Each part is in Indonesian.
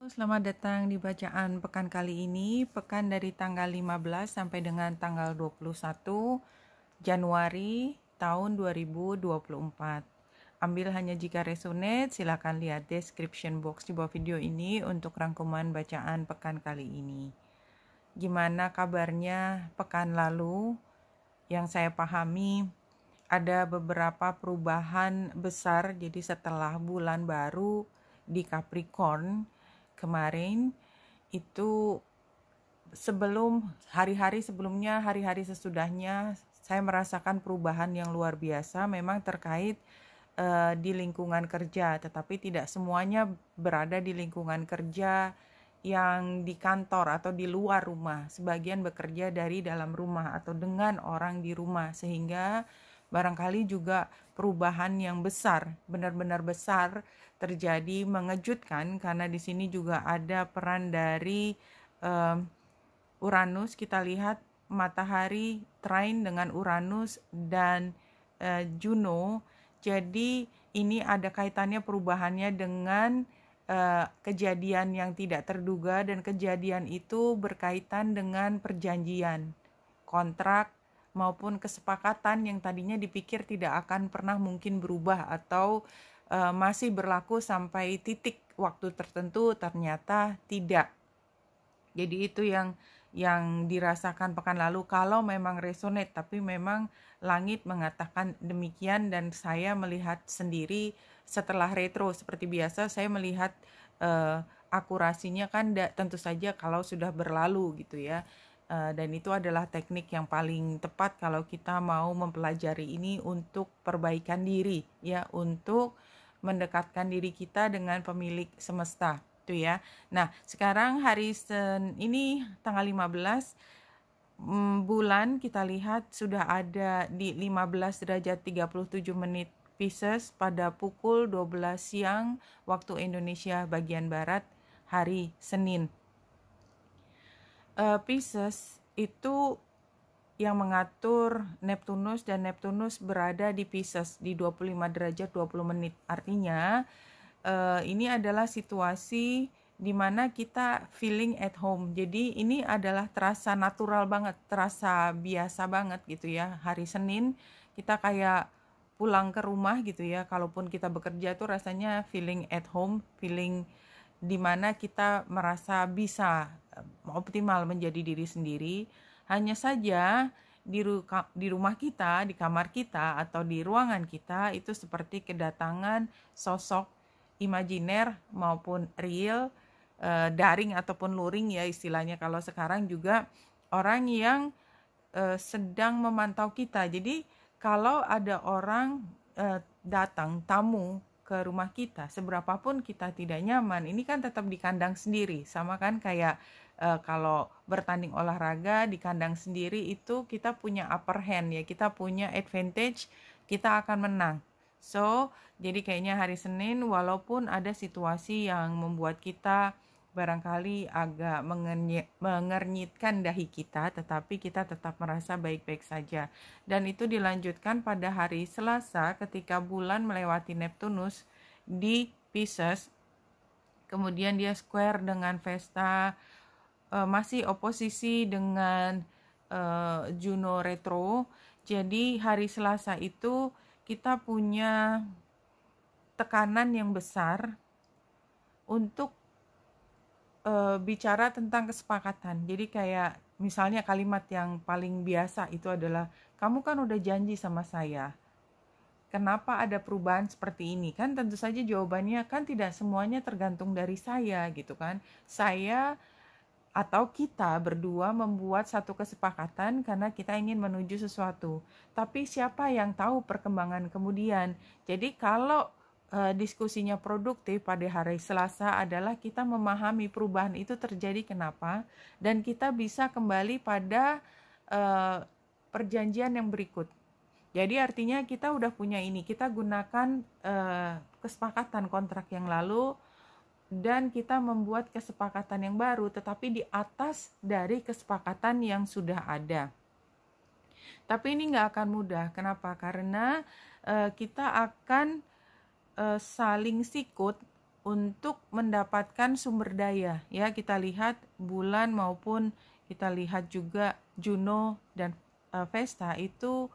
Selamat datang di bacaan pekan kali ini, pekan dari tanggal 15 sampai dengan tanggal 21 Januari tahun 2024. Ambil hanya jika resonate, silakan lihat description box di bawah video ini untuk rangkuman bacaan pekan kali ini. Gimana kabarnya pekan lalu? Yang saya pahami ada beberapa perubahan besar, jadi setelah bulan baru di Capricorn kemarin itu sebelum hari-hari sebelumnya, hari-hari sesudahnya saya merasakan perubahan yang luar biasa memang terkait di lingkungan kerja, tetapi tidak semuanya berada di lingkungan kerja yang di kantor atau di luar rumah. Sebagian bekerja dari dalam rumah atau dengan orang di rumah, sehingga barangkali juga perubahan yang besar, benar-benar besar terjadi, mengejutkan karena di sini juga ada peran dari Uranus. Kita lihat matahari trine dengan Uranus dan Juno. Jadi ini ada kaitannya perubahannya dengan kejadian yang tidak terduga, dan kejadian itu berkaitan dengan perjanjian, kontrak, maupun kesepakatan yang tadinya dipikir tidak akan pernah mungkin berubah atau masih berlaku sampai titik waktu tertentu, ternyata tidak. Jadi itu yang dirasakan pekan lalu kalau memang resonate, tapi memang langit mengatakan demikian, dan saya melihat sendiri setelah retro seperti biasa saya melihat akurasinya kan tentu saja kalau sudah berlalu gitu ya. Dan itu adalah teknik yang paling tepat kalau kita mau mempelajari ini untuk perbaikan diri ya, untuk mendekatkan diri kita dengan pemilik semesta itu ya. Nah, sekarang hari ini tanggal 15 bulan kita lihat sudah ada di 15 derajat 37 menit Pisces pada pukul 12 siang waktu Indonesia bagian barat hari Senin. Pisces itu yang mengatur Neptunus, dan Neptunus berada di Pisces di 25 derajat 20 menit. Artinya ini adalah situasi di mana kita feeling at home. Jadi ini adalah terasa natural banget, terasa biasa banget gitu ya. Hari Senin kita kayak pulang ke rumah gitu ya. Kalaupun kita bekerja tuh rasanya feeling at home, feeling di mana kita merasa bisa optimal menjadi diri sendiri. Hanya saja di rumah kita, di kamar kita, atau di ruangan kita itu seperti kedatangan sosok imajiner maupun real, daring ataupun luring ya istilahnya kalau sekarang, juga orang yang sedang memantau kita. Jadi kalau ada orang datang, tamu ke rumah kita, seberapapun kita tidak nyaman, ini kan tetap di kandang sendiri. Sama kan kayak kalau bertanding olahraga di kandang sendiri itu kita punya upper hand ya, kita punya advantage, kita akan menang. So, jadi kayaknya hari Senin walaupun ada situasi yang membuat kita barangkali agak mengernyitkan dahi kita, tetapi kita tetap merasa baik-baik saja. Dan itu dilanjutkan pada hari Selasa ketika bulan melewati Neptunus di Pisces. Kemudian dia square dengan Vesta, masih oposisi dengan Juno retro. Jadi hari Selasa itu kita punya tekanan yang besar untuk bicara tentang kesepakatan. Jadi kayak misalnya kalimat yang paling biasa itu adalah, kamu kan udah janji sama saya, kenapa ada perubahan seperti ini? Kan tentu saja jawabannya kan tidak semuanya tergantung dari saya gitu kan. Saya atau kita berdua membuat satu kesepakatan karena kita ingin menuju sesuatu. Tapi siapa yang tahu perkembangan kemudian? Jadi kalau diskusinya produktif pada hari Selasa adalah kita memahami perubahan itu terjadi kenapa, dan kita bisa kembali pada perjanjian yang berikut. Jadi artinya kita udah punya ini, kita gunakan kesepakatan kontrak yang lalu dan kita membuat kesepakatan yang baru, tetapi di atas dari kesepakatan yang sudah ada. Tapi ini nggak akan mudah. Kenapa? Karena kita akan saling sikut untuk mendapatkan sumber daya. Ya, kita lihat bulan maupun kita lihat juga Juno dan Vesta itu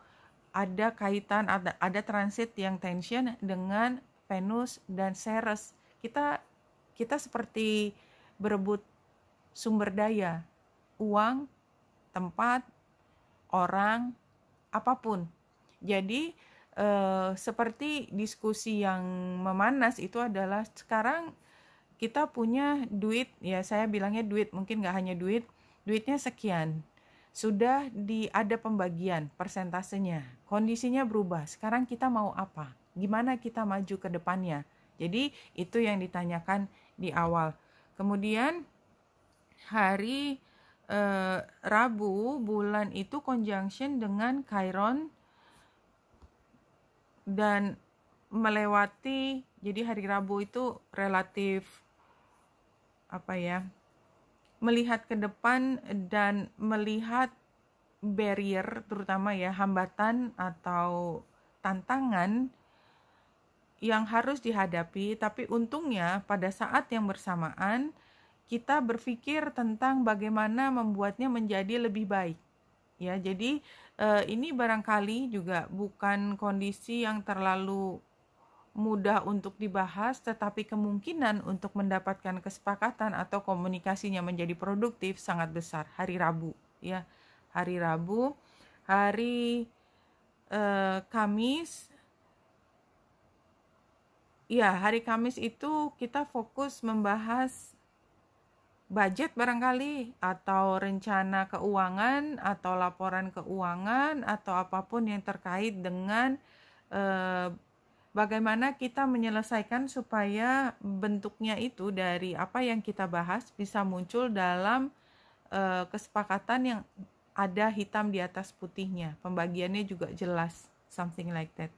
ada kaitan, ada transit yang tension dengan Venus dan Ceres. Kita seperti berebut sumber daya, uang, tempat, orang, apapun. Jadi seperti diskusi yang memanas itu adalah sekarang kita punya duit, ya saya bilangnya duit, mungkin nggak hanya duit, duitnya sekian. Sudah ada pembagian persentasenya, kondisinya berubah. Sekarang kita mau apa? Gimana kita maju ke depannya? Jadi itu yang ditanyakan di awal. Kemudian hari Rabu bulan itu conjunction dengan Chiron dan melewati, jadi hari Rabu itu relatif melihat ke depan dan melihat barrier, terutama ya hambatan atau tantangan yang harus dihadapi. Tapi untungnya pada saat yang bersamaan kita berpikir tentang bagaimana membuatnya menjadi lebih baik. Ya, jadi ini barangkali juga bukan kondisi yang terlalu mudah untuk dibahas, tetapi kemungkinan untuk mendapatkan kesepakatan atau komunikasinya menjadi produktif sangat besar. Hari Rabu, ya, hari Rabu, hari Kamis, ya, hari Kamis itu kita fokus membahas budget barangkali, atau rencana keuangan, atau laporan keuangan, atau apapun yang terkait dengan bagaimana kita menyelesaikan supaya bentuknya itu dari apa yang kita bahas bisa muncul dalam kesepakatan yang ada hitam di atas putihnya. Pembagiannya juga jelas, something like that.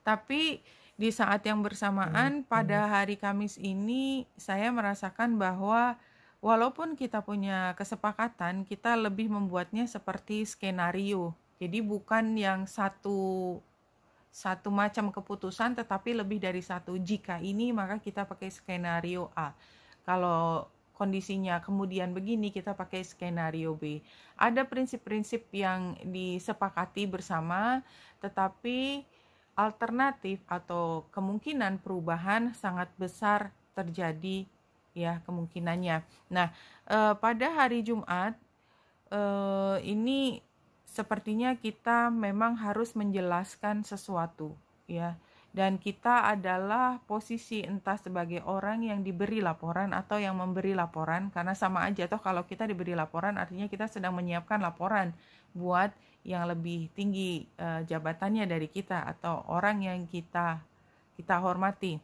Tapi di saat yang bersamaan pada hari Kamis ini saya merasakan bahwa walaupun kita punya kesepakatan, kita lebih membuatnya seperti skenario. Jadi bukan yang satu macam keputusan, tetapi lebih dari satu. Jika ini maka kita pakai skenario A. Kalau kondisinya kemudian begini, kita pakai skenario B. Ada prinsip-prinsip yang disepakati bersama, tetapi alternatif atau kemungkinan perubahan sangat besar terjadi, ya, kemungkinannya. Nah, pada hari Jumat ini sepertinya kita memang harus menjelaskan sesuatu, ya. Dan kita adalah posisi entah sebagai orang yang diberi laporan atau yang memberi laporan, karena sama aja toh kalau kita diberi laporan artinya kita sedang menyiapkan laporan buat yang lebih tinggi jabatannya dari kita atau orang yang kita hormati.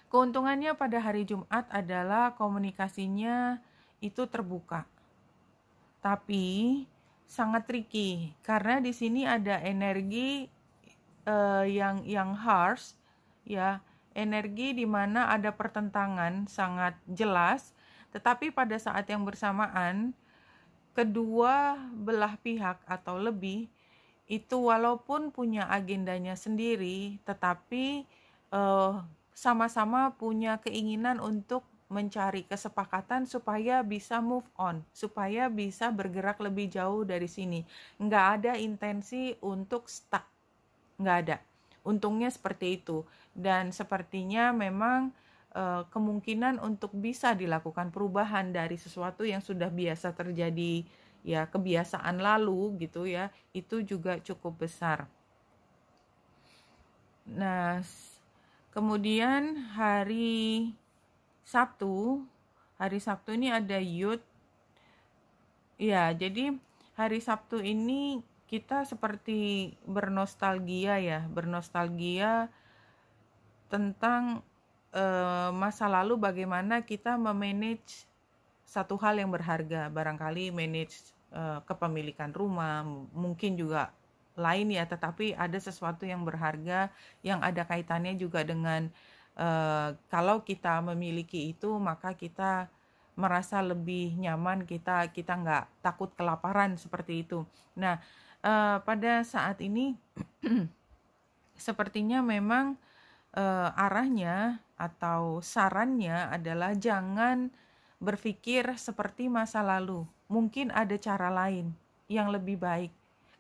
Keuntungannya pada hari Jumat adalah komunikasinya itu terbuka. Tapi sangat tricky karena di sini ada energi yang harsh, ya, energi di mana ada pertentangan sangat jelas, tetapi pada saat yang bersamaan kedua belah pihak atau lebih itu walaupun punya agendanya sendiri, tetapi sama-sama punya keinginan untuk mencari kesepakatan supaya bisa move on, supaya bisa bergerak lebih jauh dari sini. Nggak ada intensi untuk stuck, nggak ada. Untungnya seperti itu. Dan sepertinya memang kemungkinan untuk bisa dilakukan perubahan dari sesuatu yang sudah biasa terjadi, ya, kebiasaan lalu gitu ya, itu juga cukup besar. Nah, kemudian hari Sabtu ini ada Yud. Ya, jadi hari Sabtu ini kita seperti bernostalgia tentang masa lalu, bagaimana kita memanage satu hal yang berharga, barangkali manage kepemilikan rumah, mungkin juga lain ya, tetapi ada sesuatu yang berharga yang ada kaitannya juga dengan kalau kita memiliki itu maka kita merasa lebih nyaman, kita nggak takut kelaparan seperti itu. Nah, pada saat ini sepertinya memang arahnya atau sarannya adalah jangan berpikir seperti masa lalu. Mungkin ada cara lain yang lebih baik.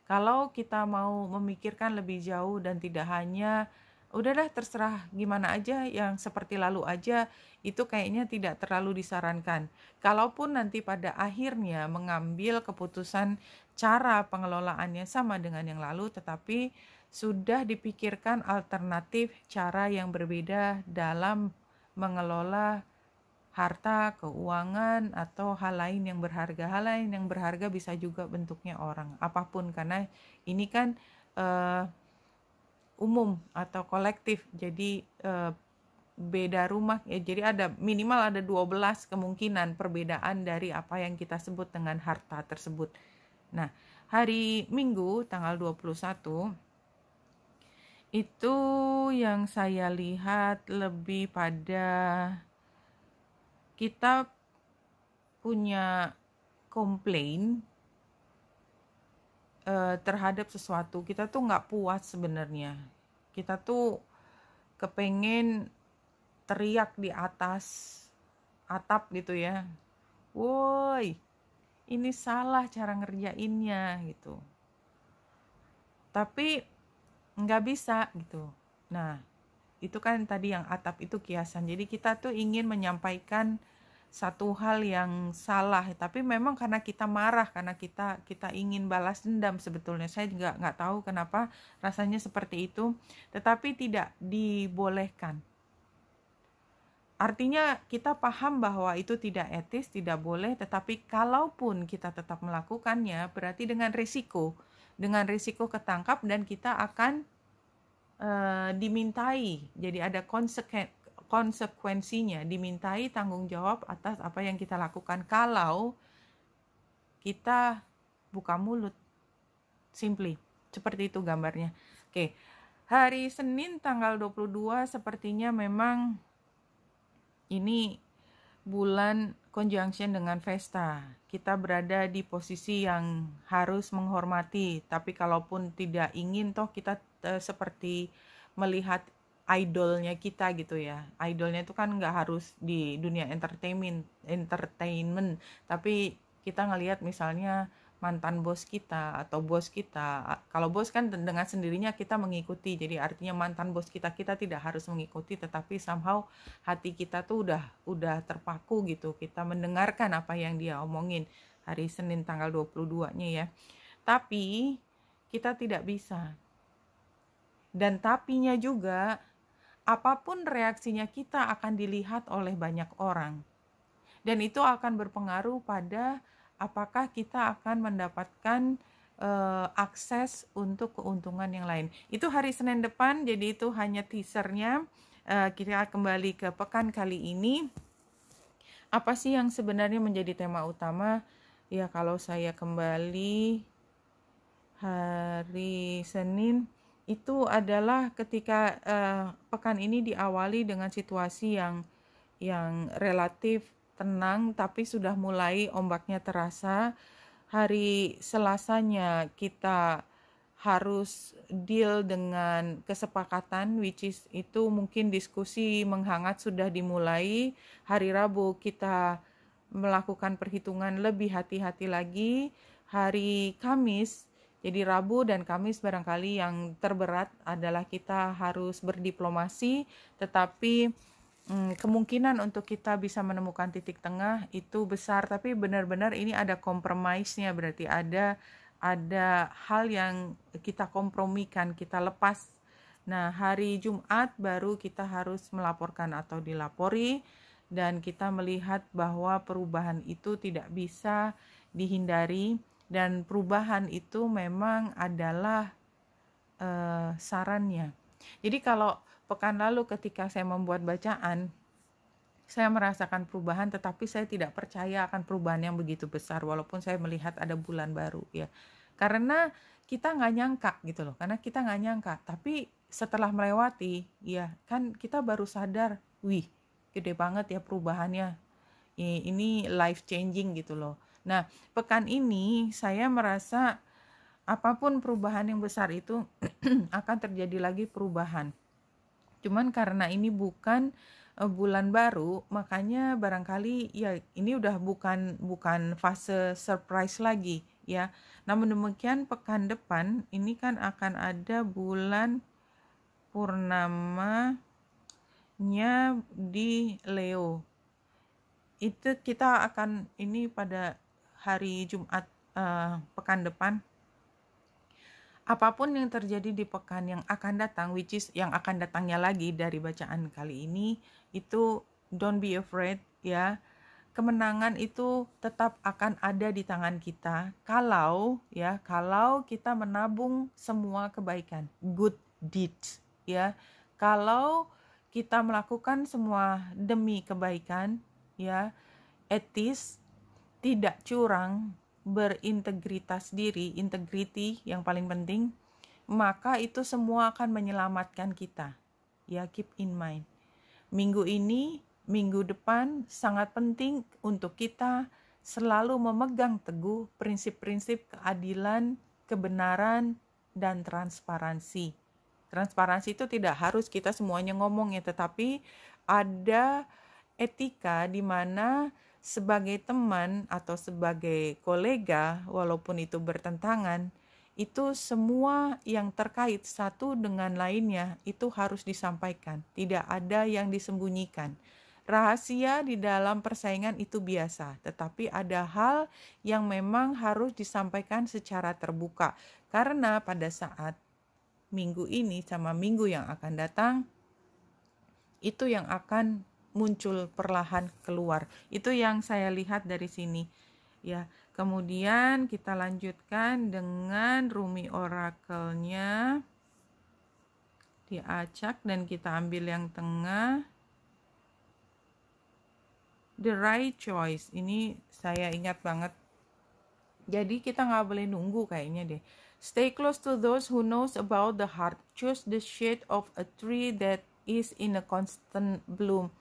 Kalau kita mau memikirkan lebih jauh dan tidak hanya udahlah terserah gimana aja yang seperti lalu aja, itu kayaknya tidak terlalu disarankan. Kalaupun nanti pada akhirnya mengambil keputusan cara pengelolaannya sama dengan yang lalu, tetapi sudah dipikirkan alternatif cara yang berbeda dalam mengelola harta, keuangan, atau hal lain yang berharga. Hal lain yang berharga bisa juga bentuknya orang, apapun, karena ini kan umum atau kolektif. Jadi beda rumah ya, jadi ada minimal ada 12 kemungkinan perbedaan dari apa yang kita sebut dengan harta tersebut. Nah, hari Minggu tanggal 21 itu yang saya lihat lebih pada kita punya komplain terhadap sesuatu. Kita tuh nggak puas sebenarnya. Kita tuh kepengen teriak di atas atap gitu ya. Woi, ini salah cara ngerjainnya gitu. Tapi nggak bisa gitu. Nah, itu kan tadi yang atap itu kiasan. Jadi kita tuh ingin menyampaikan satu hal yang salah, tapi memang karena kita marah, karena kita ingin balas dendam sebetulnya. Saya juga nggak tahu kenapa rasanya seperti itu, tetapi tidak dibolehkan. Artinya kita paham bahwa itu tidak etis, tidak boleh, tetapi kalaupun kita tetap melakukannya, berarti dengan risiko ketangkap dan kita akan dimintai. Jadi ada konsekuensinya, dimintai tanggung jawab atas apa yang kita lakukan kalau kita buka mulut. Simply, seperti itu gambarnya. Oke, hari Senin tanggal 22 sepertinya memang ini bulan conjunction dengan Vesta. Kita berada di posisi yang harus menghormati, tapi kalaupun tidak ingin, toh kita seperti melihat idolnya kita gitu ya. Idolnya itu kan nggak harus di dunia entertainment, tapi kita ngelihat misalnya mantan bos kita atau bos kita. Kalau bos kan dengan sendirinya kita mengikuti, jadi artinya mantan bos kita tidak harus mengikuti, tetapi somehow hati kita tuh udah terpaku gitu. Kita mendengarkan apa yang dia omongin hari Senin tanggal 22-nya ya. Tapi kita tidak bisa. Dan tapinya juga, apapun reaksinya kita akan dilihat oleh banyak orang. Dan itu akan berpengaruh pada apakah kita akan mendapatkan akses untuk keuntungan yang lain. Itu hari Senin depan, jadi itu hanya teasernya. Kita kembali ke pekan kali ini. Apa sih yang sebenarnya menjadi tema utama? Ya, kalau saya kembali hari Senin, itu adalah ketika pekan ini diawali dengan situasi yang relatif tenang, tapi sudah mulai ombaknya terasa. Hari Selasanya kita harus deal dengan kesepakatan, which is itu mungkin diskusi menghangat sudah dimulai. Hari Rabu kita melakukan perhitungan lebih hati-hati lagi. Hari Kamis, jadi Rabu dan Kamis barangkali yang terberat adalah kita harus berdiplomasi, tetapi kemungkinan untuk kita bisa menemukan titik tengah itu besar, tapi benar-benar ini ada compromise-nya, berarti ada hal yang kita kompromikan, kita lepas. Nah, hari Jumat baru kita harus melaporkan atau dilapori, dan kita melihat bahwa perubahan itu tidak bisa dihindari, dan perubahan itu memang adalah sarannya. Jadi kalau pekan lalu ketika saya membuat bacaan, saya merasakan perubahan, tetapi saya tidak percaya akan perubahan yang begitu besar walaupun saya melihat ada bulan baru ya. Karena kita nggak nyangka gitu loh, karena kita nggak nyangka. Tapi setelah melewati, ya kan kita baru sadar, wih, gede banget ya perubahannya. Ini life changing gitu loh. Nah, pekan ini saya merasa apapun perubahan yang besar itu akan terjadi lagi perubahan. Cuman karena ini bukan bulan baru, makanya barangkali ya ini udah bukan fase surprise lagi ya. Namun demikian pekan depan ini kan akan ada bulan purnamanya di Leo. Itu kita akan ini pada hari Jumat pekan depan. Apapun yang terjadi di pekan yang akan datang, which is yang akan datangnya lagi dari bacaan kali ini, itu don't be afraid ya. Kemenangan itu tetap akan ada di tangan kita kalau kita menabung semua kebaikan, good deeds ya. Kalau kita melakukan semua demi kebaikan ya, etis, tidak curang, berintegritas diri, integrity yang paling penting, maka itu semua akan menyelamatkan kita. Ya, keep in mind. Minggu ini, minggu depan sangat penting untuk kita selalu memegang teguh prinsip-prinsip keadilan, kebenaran, dan transparansi. Transparansi itu tidak harus kita semuanya ngomong ya, tetapi ada etika di mana sebagai teman atau sebagai kolega, walaupun itu bertentangan, itu semua yang terkait satu dengan lainnya itu harus disampaikan. Tidak ada yang disembunyikan. Rahasia di dalam persaingan itu biasa, tetapi ada hal yang memang harus disampaikan secara terbuka. Karena pada saat minggu ini sama minggu yang akan datang, itu yang akan muncul perlahan keluar. Itu yang saya lihat dari sini. Ya, kemudian kita lanjutkan dengan Rumi Oracle-nya. Diacak dan kita ambil yang tengah. The right choice. Ini saya ingat banget. Jadi kita nggak boleh nunggu kayaknya deh. Stay close to those who knows about the heart. Choose the shade of a tree that is in a constant bloom.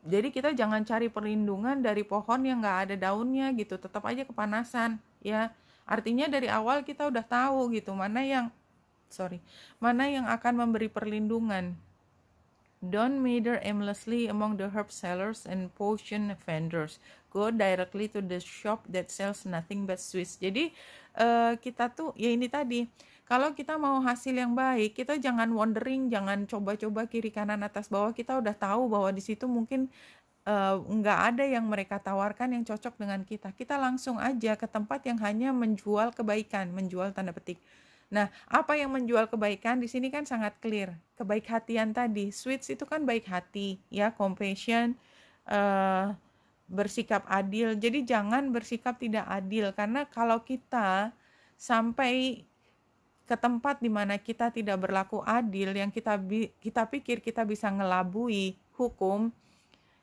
Jadi kita jangan cari perlindungan dari pohon yang nggak ada daunnya gitu, tetap aja kepanasan ya. Artinya dari awal kita udah tahu gitu mana yang akan memberi perlindungan. Don't meander aimlessly among the herb sellers and potion vendors. Go directly to the shop that sells nothing but sweets. Jadi kita tuh ya ini tadi, kalau kita mau hasil yang baik, kita jangan wandering, jangan coba-coba kiri kanan atas bawah. Kita udah tahu bahwa di situ mungkin nggak ada yang mereka tawarkan yang cocok dengan kita. Kita langsung aja ke tempat yang hanya menjual kebaikan, menjual tanda petik. Nah, apa yang menjual kebaikan di sini kan sangat clear. Kebaik hatian tadi, sweets itu kan baik hati, ya, compassion, bersikap adil. Jadi jangan bersikap tidak adil, karena kalau kita sampai ke tempat di mana kita tidak berlaku adil, yang kita pikir kita bisa ngelabui hukum,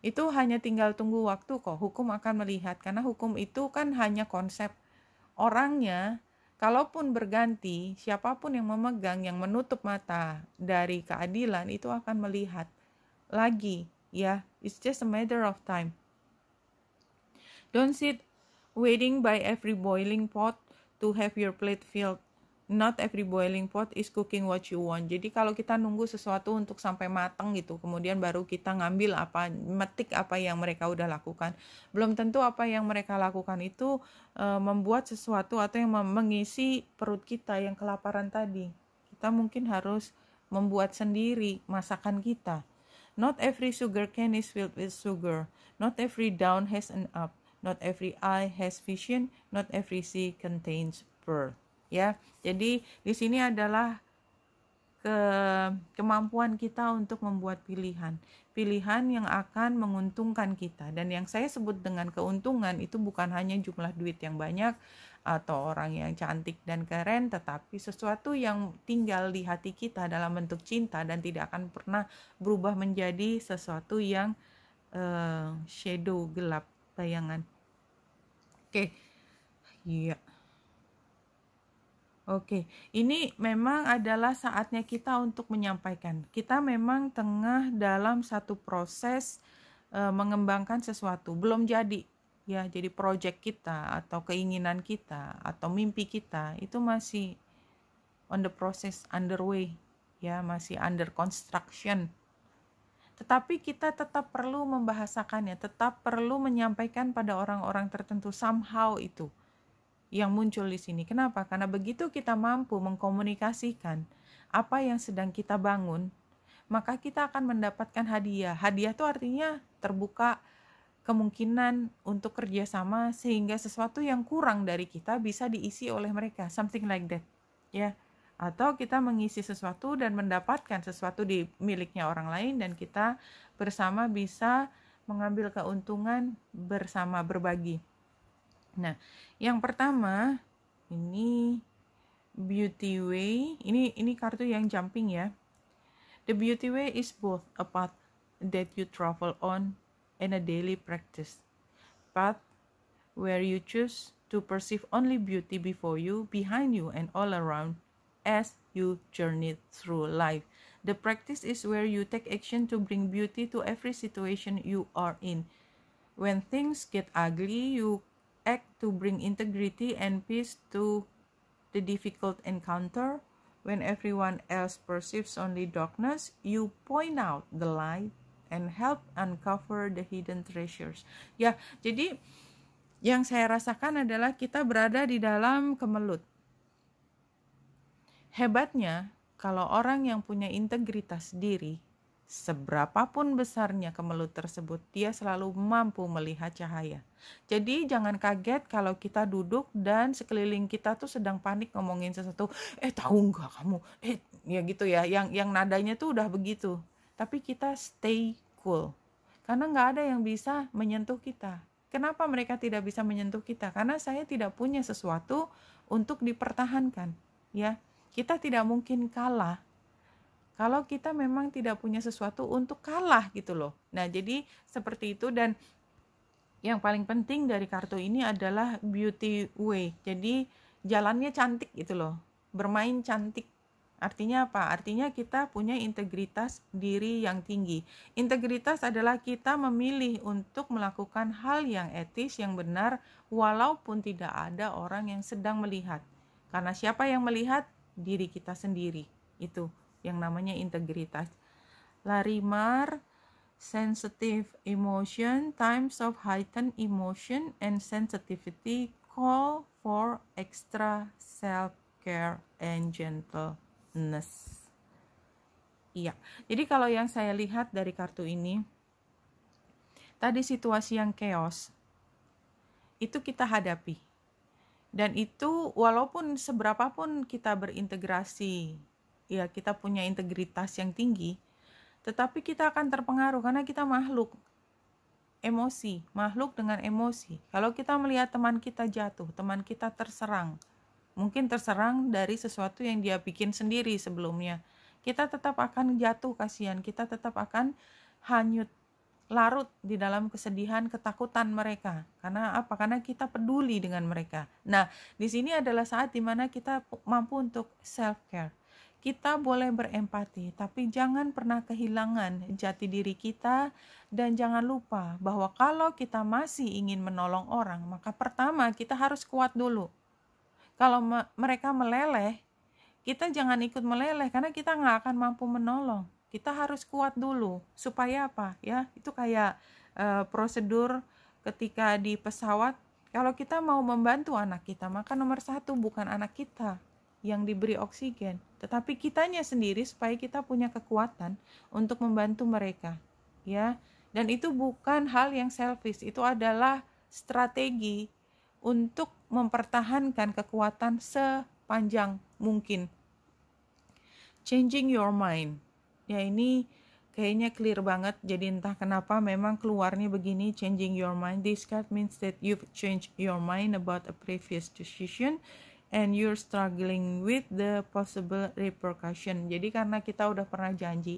itu hanya tinggal tunggu waktu kok. Hukum akan melihat, karena hukum itu kan hanya konsep. Orangnya kalaupun berganti, siapapun yang memegang, yang menutup mata dari keadilan itu akan melihat lagi, ya. It's just a matter of time. Don't sit waiting by every boiling pot to have your plate filled. Not every boiling pot is cooking what you want. Jadi kalau kita nunggu sesuatu untuk sampai matang gitu, kemudian baru kita ngambil apa, metik apa yang mereka udah lakukan, belum tentu apa yang mereka lakukan itu membuat sesuatu atau yang mengisi perut kita yang kelaparan tadi. Kita mungkin harus membuat sendiri masakan kita. Not every sugar cane is filled with sugar. Not every down has an up. Not every eye has vision. Not every sea contains pearl. Ya, jadi di sini adalah kemampuan kita untuk membuat pilihan yang akan menguntungkan kita. Dan yang saya sebut dengan keuntungan itu bukan hanya jumlah duit yang banyak atau orang yang cantik dan keren, tetapi sesuatu yang tinggal di hati kita dalam bentuk cinta dan tidak akan pernah berubah menjadi sesuatu yang shadow, gelap, bayangan. Oke. Iya. Oke, ini memang adalah saatnya kita untuk menyampaikan. Kita memang tengah dalam satu proses mengembangkan sesuatu, belum jadi. Ya, jadi project kita atau keinginan kita atau mimpi kita itu masih on the process, underway, ya, masih under construction. Tetapi kita tetap perlu membahasakannya, tetap perlu menyampaikan pada orang-orang tertentu somehow itu yang muncul di sini. Kenapa? Karena begitu kita mampu mengkomunikasikan apa yang sedang kita bangun, maka kita akan mendapatkan hadiah. Hadiah itu artinya terbuka kemungkinan untuk kerjasama sehingga sesuatu yang kurang dari kita bisa diisi oleh mereka, something like that, ya. Atau kita mengisi sesuatu dan mendapatkan sesuatu di miliknya orang lain dan kita bersama bisa mengambil keuntungan bersama, berbagi. Nah, yang pertama ini Beauty Way. Ini kartu yang jumping ya. The Beauty Way is both a path that you travel on and a daily practice. Path where you choose to perceive only beauty before you, behind you, and all around as you journey through life. The practice is where you take action to bring beauty to every situation you are in. When things get ugly, you act to bring integrity and peace to the difficult encounter. When everyone else perceives only darkness, you point out the light and help uncover the hidden treasures. Ya, jadi yang saya rasakan adalah kita berada di dalam kemelut. Hebatnya, kalau orang yang punya integritas diri, seberapapun besarnya kemelut tersebut, dia selalu mampu melihat cahaya. Jadi jangan kaget kalau kita duduk dan sekeliling kita tuh sedang panik ngomongin sesuatu. Tahu nggak kamu? Ya gitu ya. Yang nadanya tuh udah begitu. Tapi kita stay cool. Karena nggak ada yang bisa menyentuh kita. Kenapa mereka tidak bisa menyentuh kita? Karena saya tidak punya sesuatu untuk dipertahankan. Ya, kita tidak mungkin kalah kalau kita memang tidak punya sesuatu untuk kalah gitu loh. Nah, jadi seperti itu. Dan yang paling penting dari kartu ini adalah beauty way. Jadi jalannya cantik gitu loh. Bermain cantik. Artinya apa? Artinya kita punya integritas diri yang tinggi. Integritas adalah kita memilih untuk melakukan hal yang etis, yang benar, walaupun tidak ada orang yang sedang melihat. Karena siapa yang melihat? Diri kita sendiri. Itu yang namanya integritas. Larimar, sensitive emotion, times of heightened emotion and sensitivity call for extra self-care and gentleness. Iya, jadi kalau yang saya lihat dari kartu ini, tadi situasi yang chaos, itu kita hadapi. Dan itu walaupun seberapapun kita berintegrasi, ya kita punya integritas yang tinggi, tetapi kita akan terpengaruh karena kita makhluk emosi, makhluk dengan emosi. Kalau kita melihat teman kita jatuh, teman kita terserang, mungkin terserang dari sesuatu yang dia bikin sendiri sebelumnya, kita tetap akan jatuh kasihan, kita tetap akan hanyut, larut di dalam kesedihan, ketakutan mereka. Karena apa? Karena kita peduli dengan mereka. Nah, di sini adalah saat dimana kita mampu untuk self-care. Kita boleh berempati, tapi jangan pernah kehilangan jati diri kita, dan jangan lupa bahwa kalau kita masih ingin menolong orang, maka pertama kita harus kuat dulu. Kalau mereka meleleh, kita jangan ikut meleleh karena kita nggak akan mampu menolong. Kita harus kuat dulu. Supaya apa? Ya, itu kayak prosedur ketika di pesawat. Kalau kita mau membantu anak kita, maka nomor satu bukan anak kita yang diberi oksigen, tetapi kitanya sendiri supaya kita punya kekuatan untuk membantu mereka, ya. Dan itu bukan hal yang selfish, itu adalah strategi untuk mempertahankan kekuatan sepanjang mungkin. Changing your mind, ya ini kayaknya clear banget. Jadi entah kenapa memang keluarnya begini, changing your mind. This card means that you've changed your mind about a previous decision and you're struggling with the possible repercussion. Jadi karena kita udah pernah janji,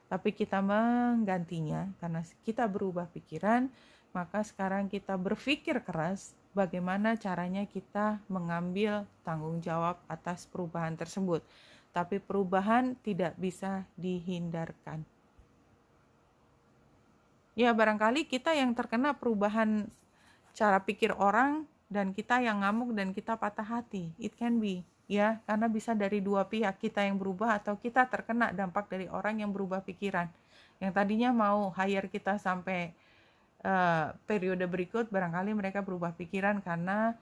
tapi kita menggantinya karena kita berubah pikiran, maka sekarang kita berpikir keras bagaimana caranya kita mengambil tanggung jawab atas perubahan tersebut. Tapi perubahan tidak bisa dihindarkan. Ya barangkali kita yang terkena perubahan cara pikir orang, dan kita yang ngamuk dan kita patah hati. It can be, ya, karena bisa dari dua pihak, kita yang berubah atau kita terkena dampak dari orang yang berubah pikiran. Yang tadinya mau hire kita sampai periode berikut, barangkali mereka berubah pikiran karena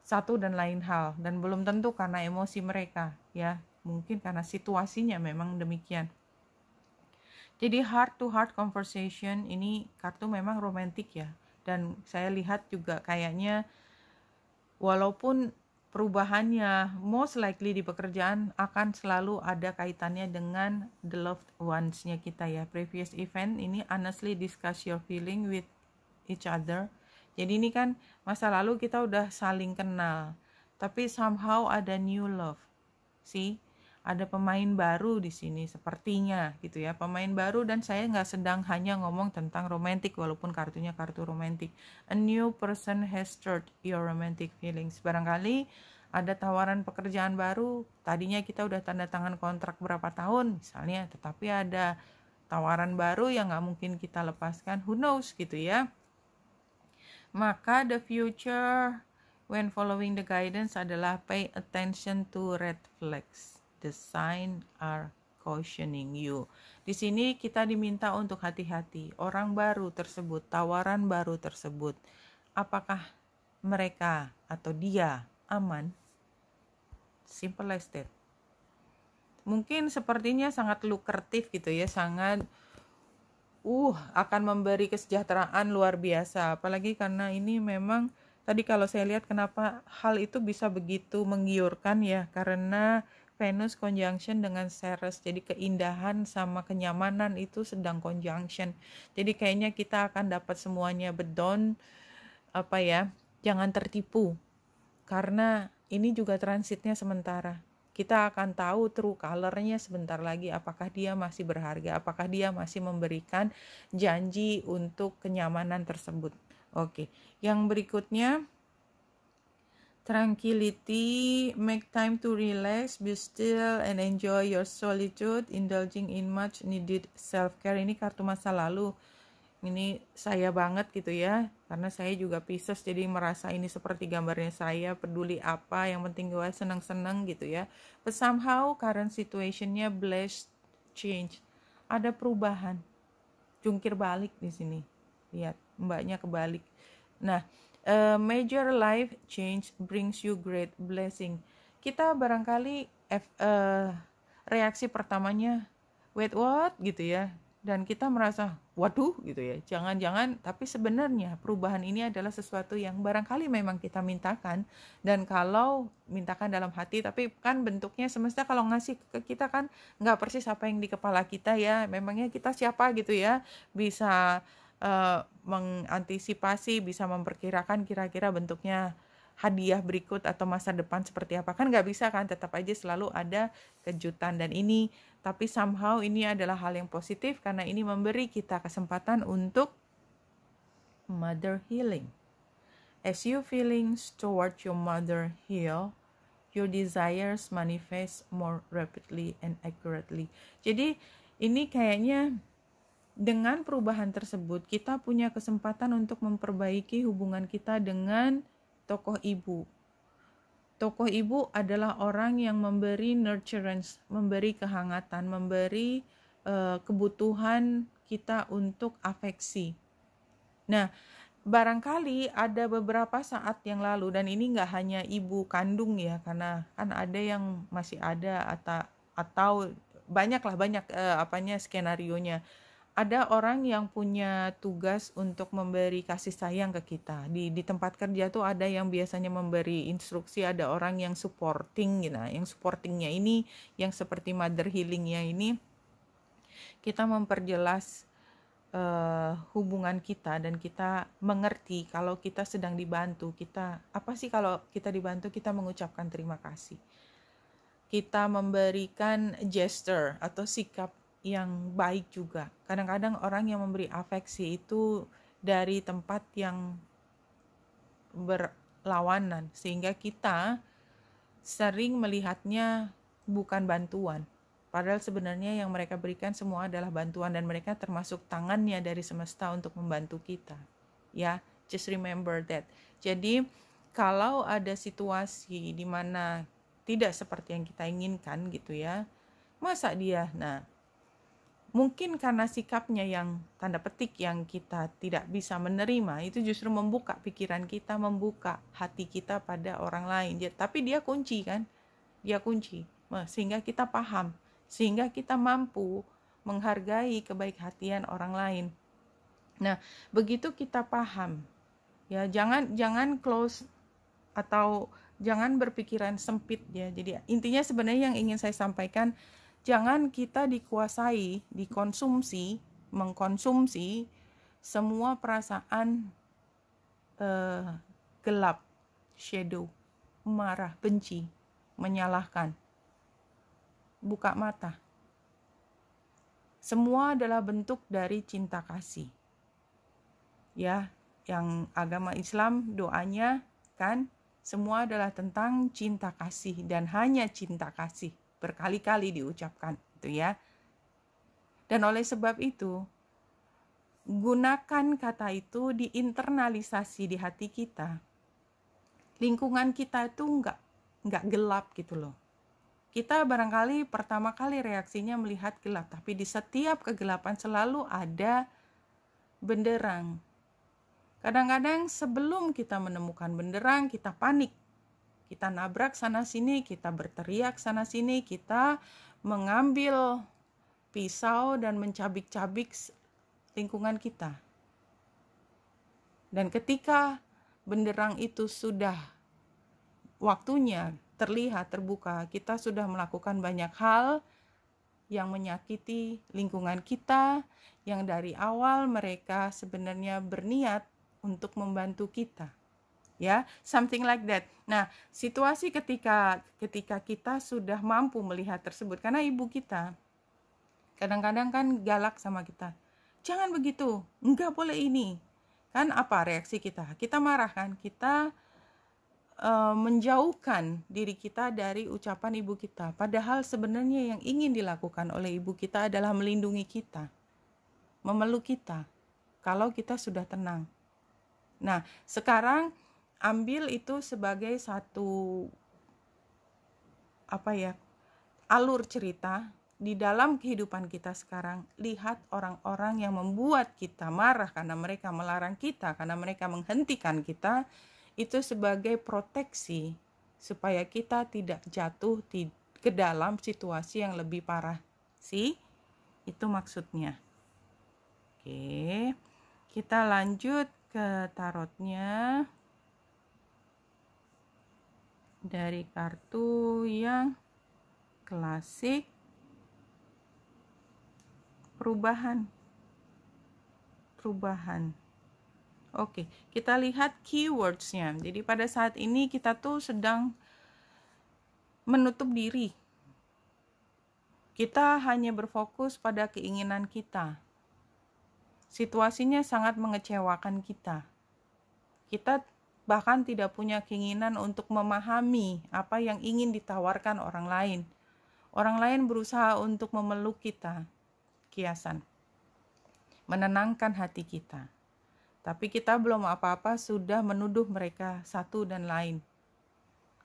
satu dan lain hal, dan belum tentu karena emosi mereka, ya. Mungkin karena situasinya memang demikian. Jadi heart to heart conversation ini kartu memang romantik ya. Dan saya lihat juga kayaknya walaupun perubahannya most likely di pekerjaan akan selalu ada kaitannya dengan the loved ones-nya kita ya. Previous event ini honestly discuss your feeling with each other. Jadi ini kan masa lalu kita udah saling kenal, tapi somehow ada new love. See, ada pemain baru di sini sepertinya gitu ya, pemain baru, dan saya nggak sedang hanya ngomong tentang romantic walaupun kartunya kartu romantic. A new person has stirred your romantic feelings. Barangkali ada tawaran pekerjaan baru, tadinya kita udah tanda tangan kontrak berapa tahun misalnya, tetapi ada tawaran baru yang nggak mungkin kita lepaskan, who knows gitu ya. Maka the future when following the guidance adalah pay attention to red flags. The sign are cautioning you. Di sini kita diminta untuk hati-hati. Orang baru tersebut, tawaran baru tersebut, apakah mereka atau dia aman? Simple as that. Mungkin sepertinya sangat lukratif gitu ya, sangat akan memberi kesejahteraan luar biasa. Apalagi karena ini memang tadi kalau saya lihat kenapa hal itu bisa begitu menggiurkan ya, karena Venus conjunction dengan Ceres. Jadi keindahan sama kenyamanan itu sedang conjunction. Jadi kayaknya kita akan dapat semuanya, but don't jangan tertipu. Karena ini juga transitnya sementara. Kita akan tahu true color-nya sebentar lagi, apakah dia masih berharga, apakah dia masih memberikan janji untuk kenyamanan tersebut. Oke, yang berikutnya, tranquility, make time to relax, be still and enjoy your solitude, indulging in much needed self-care. Ini kartu masa lalu. Ini saya banget gitu ya, karena saya juga Pisces, jadi merasa ini seperti gambarnya saya, peduli apa, yang penting gue seneng-seneng gitu ya. But somehow current situationnya blessed change, ada perubahan, jungkir balik di sini, lihat mbaknya kebalik. Nah, major life change brings you great blessing. Kita barangkali reaksi pertamanya wait what gitu ya, dan kita merasa waduh gitu ya, jangan-jangan, tapi sebenarnya perubahan ini adalah sesuatu yang barangkali memang kita mintakan. Dan kalau mintakan dalam hati, tapi kan bentuknya semesta kalau ngasih ke kita kan nggak persis apa yang di kepala kita ya, memangnya kita siapa gitu ya, bisa mengantisipasi, bisa memperkirakan kira-kira bentuknya hadiah berikut atau masa depan seperti apa, kan nggak bisa kan, tetap aja selalu ada kejutan. Dan ini, tapi somehow ini adalah hal yang positif karena ini memberi kita kesempatan untuk mother healing. As you feelings toward your mother heal, your desires manifest more rapidly and accurately. Jadi ini kayaknya dengan perubahan tersebut kita punya kesempatan untuk memperbaiki hubungan kita dengan tokoh ibu. Tokoh ibu adalah orang yang memberi nurturance, memberi kehangatan, memberi kebutuhan kita untuk afeksi. Nah, barangkali ada beberapa saat yang lalu, dan ini nggak hanya ibu kandung ya, karena kan ada yang masih ada atau banyak skenarionya. Ada orang yang punya tugas untuk memberi kasih sayang ke kita. Di tempat kerja tuh ada yang biasanya memberi instruksi, ada orang yang supporting gitu. Yang supportingnya ini, yang seperti mother healingnya ini, kita memperjelas hubungan kita, dan kita mengerti kalau kita sedang dibantu. Kita, apa sih kalau kita dibantu, kita mengucapkan terima kasih. Kita memberikan gesture atau sikap yang baik juga. Kadang-kadang orang yang memberi afeksi itu dari tempat yang berlawanan, sehingga kita sering melihatnya bukan bantuan. Padahal sebenarnya yang mereka berikan semua adalah bantuan, dan mereka termasuk tangannya dari semesta untuk membantu kita. Ya, just remember that. Jadi kalau ada situasi di mana tidak seperti yang kita inginkan gitu ya, masa dia, mungkin karena sikapnya yang tanda petik yang kita tidak bisa menerima, itu justru membuka pikiran kita, membuka hati kita pada orang lain. Tapi dia kunci kan, dia kunci sehingga kita paham, sehingga kita mampu menghargai kebaik-hatian orang lain. Nah, begitu kita paham, ya jangan close atau jangan berpikiran sempit ya. Jadi intinya sebenarnya yang ingin saya sampaikan, jangan kita dikuasai, mengkonsumsi semua perasaan gelap, shadow, marah, benci, menyalahkan. Buka mata. Semua adalah bentuk dari cinta kasih. Ya, yang agama Islam doanya kan semua adalah tentang cinta kasih dan hanya cinta kasih. Berkali-kali diucapkan itu ya. Dan oleh sebab itu, gunakan kata itu diinternalisasi di hati kita. Lingkungan kita itu enggak gelap gitu loh. Kita barangkali pertama kali reaksinya melihat gelap, tapi di setiap kegelapan selalu ada benderang. Kadang-kadang sebelum kita menemukan benderang, kita panik. Kita nabrak sana-sini, kita berteriak sana-sini, kita mengambil pisau dan mencabik-cabik lingkungan kita. Dan ketika benderang itu sudah waktunya terlihat, terbuka, kita sudah melakukan banyak hal yang menyakiti lingkungan kita, yang dari awal mereka sebenarnya berniat untuk membantu kita. Ya, something like that. Nah, situasi ketika kita sudah mampu melihat tersebut, karena ibu kita kadang-kadang kan galak sama kita. Jangan begitu, enggak boleh ini. Kan apa reaksi kita? Kita marah kan? Kita menjauhkan diri kita dari ucapan ibu kita. Padahal sebenarnya yang ingin dilakukan oleh ibu kita adalah melindungi kita, memeluk kita, kalau kita sudah tenang. Nah, sekarang ambil itu sebagai satu alur cerita di dalam kehidupan kita sekarang. Lihat orang-orang yang membuat kita marah karena mereka melarang kita, karena mereka menghentikan kita, itu sebagai proteksi supaya kita tidak jatuh ke dalam situasi yang lebih parah. Itu maksudnya. Oke, kita lanjut ke tarotnya. Dari kartu yang klasik, perubahan. Oke, kita lihat keywords-nya. Jadi pada saat ini kita tuh sedang menutup diri. Kita hanya berfokus pada keinginan kita. Situasinya sangat mengecewakan kita. Kita bahkan tidak punya keinginan untuk memahami apa yang ingin ditawarkan orang lain. Orang lain berusaha untuk memeluk kita, kiasan, menenangkan hati kita. Tapi kita belum apa-apa sudah menuduh mereka satu dan lain.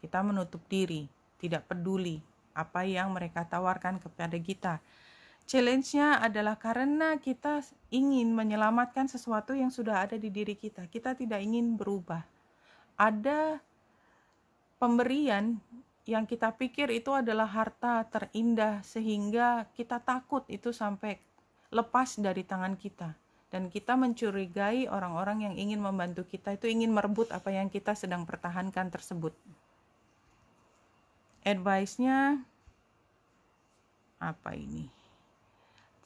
Kita menutup diri, tidak peduli apa yang mereka tawarkan kepada kita. Challenge-nya adalah karena kita ingin menyelamatkan sesuatu yang sudah ada di diri kita. Kita tidak ingin berubah. Ada pemberian yang kita pikir itu adalah harta terindah sehingga kita takut itu sampai lepas dari tangan kita. Dan kita mencurigai orang-orang yang ingin membantu kita itu ingin merebut apa yang kita sedang pertahankan tersebut. Advice-nya apa ini?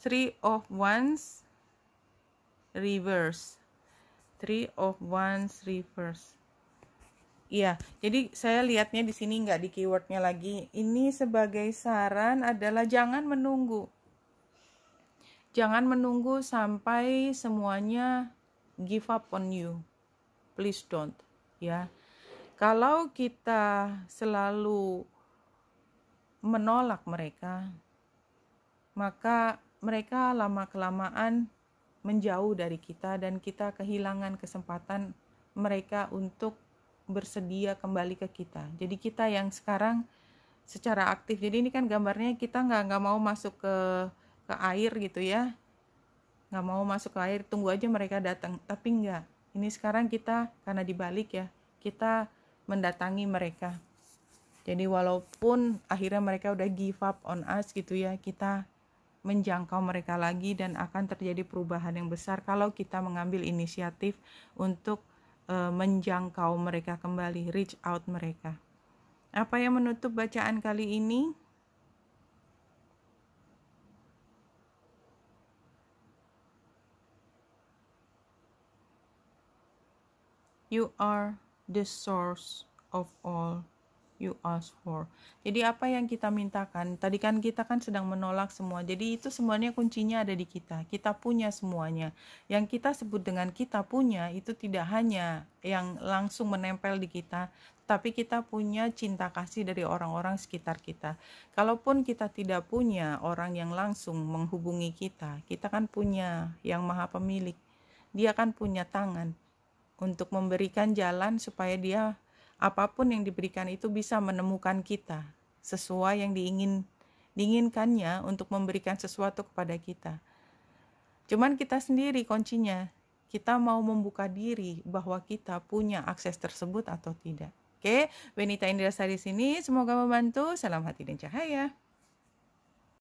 3 of Wands reverse. 3 of Wands reverse. Iya, jadi saya lihatnya di sini nggak di keywordnya lagi. Ini sebagai saran adalah jangan menunggu. Jangan menunggu sampai semuanya give up on you. Please don't, ya. Kalau kita selalu menolak mereka, maka mereka lama-kelamaan menjauh dari kita dan kita kehilangan kesempatan mereka untuk bersedia kembali ke kita. Jadi kita yang sekarang secara aktif, jadi ini kan gambarnya kita nggak mau masuk ke ke air gitu ya, nggak mau masuk ke air, tunggu aja mereka datang. Tapi enggak, ini sekarang kita karena dibalik ya, kita mendatangi mereka. Jadi walaupun akhirnya mereka udah give up on us gitu ya, kita menjangkau mereka lagi, dan akan terjadi perubahan yang besar kalau kita mengambil inisiatif untuk menjangkau mereka kembali, reach out mereka. Apa yang menutup bacaan kali ini? You are the source of all you ask for. Jadi apa yang kita mintakan, tadi kan kita kan sedang menolak semua. Jadi itu semuanya kuncinya ada di kita. Kita punya semuanya. Yang kita sebut dengan kita punya itu tidak hanya yang langsung menempel di kita, tapi kita punya cinta kasih dari orang-orang sekitar kita. Kalaupun kita tidak punya orang yang langsung menghubungi kita, kita kan punya yang Maha Pemilik. Dia kan punya tangan untuk memberikan jalan supaya dia apapun yang diberikan itu bisa menemukan kita sesuai yang diinginkannya untuk memberikan sesuatu kepada kita. Cuman kita sendiri kuncinya, kita mau membuka diri bahwa kita punya akses tersebut atau tidak. Oke, Benita Indrasari sini, semoga membantu. Salam hati dan cahaya.